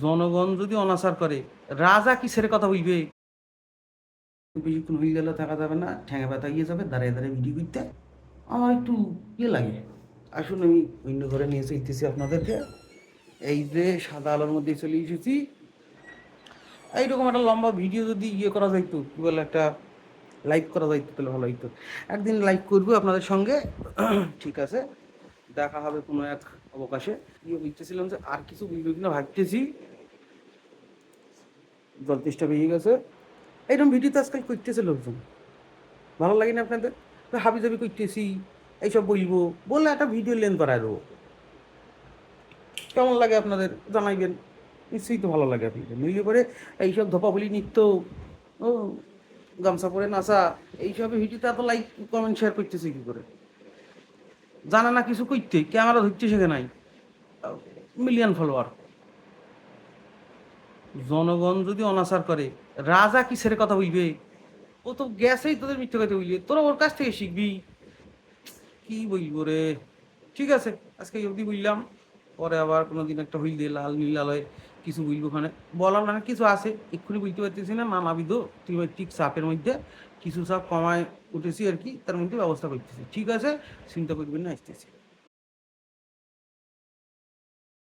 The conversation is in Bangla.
জনগণ যদি অনাচার করে রাজা কিসের কথা বলবে? বেশিক্ষণ হয়ে গেলে থাকা যাবে না, ঠ্যাঙে ব্যথা গিয়ে যাবে দাঁড়িয়ে দাঁড়িয়ে ভিডিও করতে। আমার একটু ইয়ে লাগে। আসুন আমি অন্য ঘরে নিয়ে চলতেছি আপনাদেরকে। এই যে সাদা আলোর মধ্যে চলে এসেছি। এইরকম একটা লম্বা ভিডিও যদি ইয়ে করা যাইতো, কী বলে, একটা লাইভ করা যাইতো তাহলে ভালো হইতো। একদিন লাইভ করবো আপনাদের সঙ্গে। ঠিক আছে, দেখা হবে কোনো এক অবকাশে। ইয়ে বুঝতেছিলাম যে আর কিছু বুঝবে কিনা ভাবতেছি। জল তেষ্টা বেরিয়ে গেছে। এইরকম ভিডিও তো আজকাল করতেছে লোকজন, ভালো লাগে না আপনাদের? হাবি জাবি করতেছি এইসব বলবো বললে একটা ভিডিও লেন্থ বাড়ায় দেবো। কেমন লাগে আপনাদের জানাইবেন, নিশ্চয়ই তো ভালো লাগে আপনাদের। নইলে করে এইসব ধোপাবলি নৃত্য, ও গামছা পরে নাচা, এইসব ভিডিওতে এত লাইক কমেন্ট শেয়ার করতেছে কী করে? জানে না কিছু করতে, ক্যামেরা ধরতে শেখে নাই, মিলিয়ন ফলোয়ার। জনগণ যদি অনাচার করে রাজা কিসের কথা বলবে? ও তো গ্যাসেই তোদের মিথ্যে কথা বলবে, তোরা ওর কাছ থেকে শিখবি। কি বলবো রে। ঠিক আছে, আজকে এই অবধি বুঝলাম। পরে আবার কোনো দিন একটা হইলে লাল নীলালয় কিছু বুঝবো ওখানে। বলার মানে কিছু আছে, এক্ষুনি বুঝতে পারতেছি না, নানাবিধ ত্রিমাত্রিক চাপের মধ্যে কিছু চাপ কমায় উঠেছি আর কি, তার মধ্যে ব্যবস্থা করতেছি। ঠিক আছে, চিন্তা করবেন না, আসতেছি।